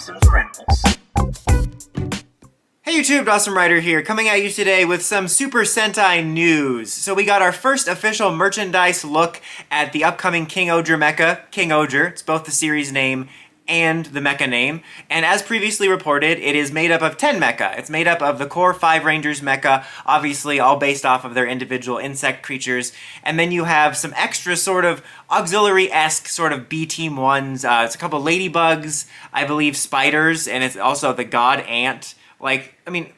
Dawson's Rentals. Hey YouTube, Dawson Ryder here, coming at you today with some Super Sentai news. So we got our first official merchandise look at the upcoming King-Ohger mecha, King-Ohger. It's both the series name and the mecha name. And as previously reported, it is made up of 10 mecha. It's made up of the core 5 Rangers mecha, obviously all based off of their individual insect creatures. And then you have some extra sort of auxiliary-esque sort of B-team ones. It's a couple ladybugs, I believe spiders, and it's also the god ant. Like, I mean,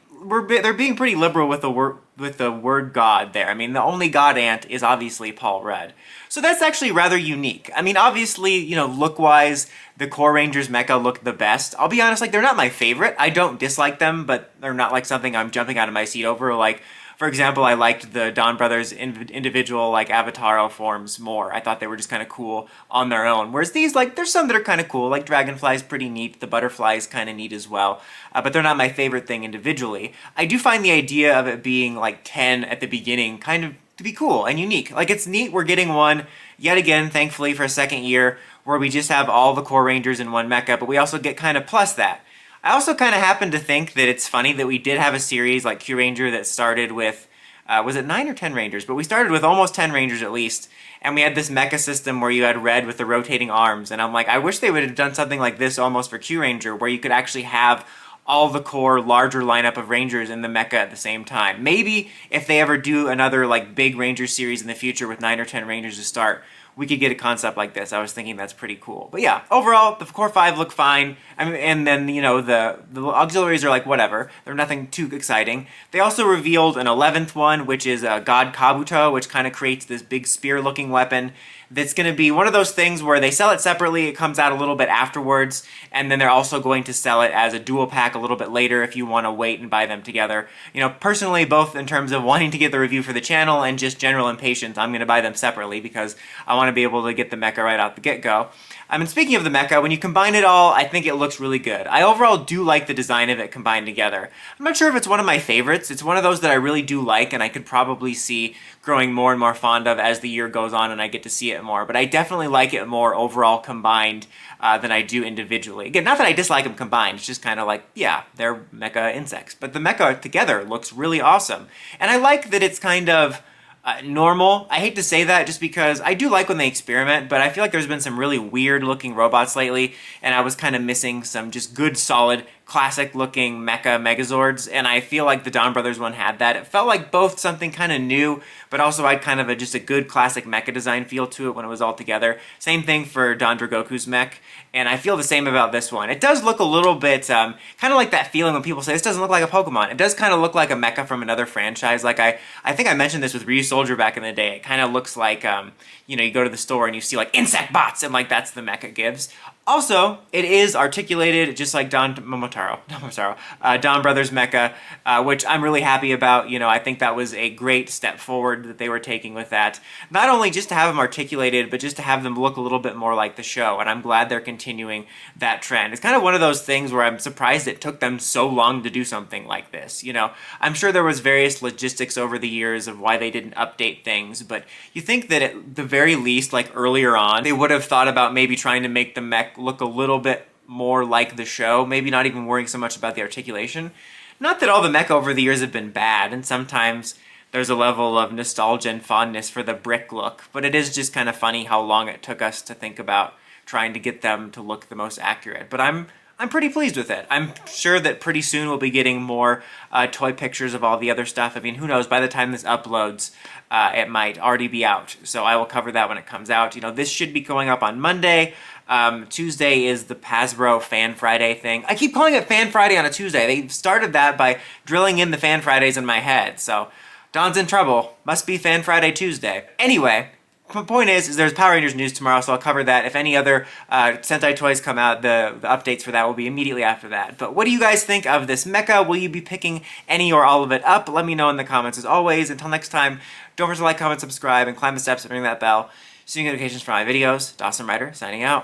they're being pretty liberal with the word god there. I mean, the only god ant is obviously Paul Rudd. So that's actually rather unique. I mean, obviously, you know, look-wise, the core Rangers mecha look the best. I'll be honest, like, they're not my favorite. I don't dislike them, but they're not like something I'm jumping out of my seat over. Like, for example, I liked the Don Brothers individual, like, Avataro forms more. I thought they were just kind of cool on their own. Whereas these, like, there's some that are kind of cool. Like, Dragonfly's pretty neat. The Butterfly's kind of neat as well. But they're not my favorite thing individually. I do find the idea of it being, like, 10 at the beginning kind of to be cool and unique. Like, it's neat we're getting one, yet again, thankfully, for a second year, where we just have all the core Rangers in one mecha, but we also get kind of plus that. I also kind of happen to think that it's funny that we did have a series like Q-Ranger that started with, was it 9 or 10 Rangers? But we started with almost 10 Rangers at least, and we had this mecha system where you had Red with the rotating arms, and I'm like, I wish they would have done something like this almost for Q-Ranger, where you could actually have all the core larger lineup of Rangers in the mecha at the same time. Maybe if they ever do another like big Ranger series in the future with 9 or 10 Rangers to start, we could get a concept like this. I was thinking that's pretty cool. But yeah, overall, the core 5 look fine. I mean, and then, you know, the auxiliaries are like whatever. They're nothing too exciting. They also revealed an 11th one, which is God Kabuto, which kind of creates this big spear-looking weapon that's going to be one of those things where they sell it separately, it comes out a little bit afterwards, and then they're also going to sell it as a dual pack a little bit later if you want to wait and buy them together. You know, personally, both in terms of wanting to get the review for the channel and just general impatience, I'm going to buy them separately because I want to be able to get the mecha right out the get-go. And speaking of the mecha, when you combine it all, I think it looks really good. I overall do like the design of it combined together. I'm not sure if it's one of my favorites. It's one of those that I really do like and I could probably see growing more and more fond of as the year goes on and I get to see it more. But I definitely like it more overall combined than I do individually. Again, not that I dislike them combined, it's just kind of like, yeah, they're mecha insects. But the mecha together looks really awesome. And I like that it's kind of normal. I hate to say that just because I do like when they experiment, but I feel like there's been some really weird looking robots lately, and I was kind of missing some just good, solid, classic looking mecha Megazords, and I feel like the Don Brothers one had that. It felt like both something kind of new, but also had kind of just a good classic mecha design feel to it when it was all together. Same thing for Don Dragoku's mech, and I feel the same about this one. It does look a little bit, kind of like that feeling when people say, this doesn't look like a Pokemon. It does kind of look like a mecha from another franchise. Like I think I mentioned this with Ryu Soldier back in the day. It kind of looks like, you know, you go to the store and you see like insect bots, and like that's the mecha gives. Also, it is articulated just like Don Brothers Mecha, which I'm really happy about. You know, I think that was a great step forward that they were taking with that. Not only just to have them articulated, but just to have them look a little bit more like the show, and I'm glad they're continuing that trend. It's kind of one of those things where I'm surprised it took them so long to do something like this. You know, I'm sure there was various logistics over the years of why they didn't update things, but you think that at the very least, like earlier on, they would have thought about maybe trying to make the mech look a little bit more like the show, maybe not even worrying so much about the articulation. Not that all the mecha over the years have been bad, and sometimes there's a level of nostalgia and fondness for the brick look, but it is just kind of funny how long it took us to think about trying to get them to look the most accurate. But I'm pretty pleased with it. I'm sure that pretty soon we'll be getting more toy pictures of all the other stuff. I mean, who knows, by the time this uploads, it might already be out. So I will cover that when it comes out. You know, this should be going up on Monday. Tuesday is the Hasbro Fan Friday thing. I keep calling it Fan Friday on a Tuesday. They started that by drilling in the Fan Fridays in my head. So Don's in trouble. Must be Fan Friday Tuesday. Anyway, the point is there's Power Rangers news tomorrow, so I'll cover that. If any other Sentai toys come out, the updates for that will be immediately after that. But what do you guys think of this mecha? Will you be picking any or all of it up? Let me know in the comments. As always, until next time, don't forget to like, comment, subscribe, and climb the steps and ring that bell so you get notifications for my videos. Dawson Ryder, signing out.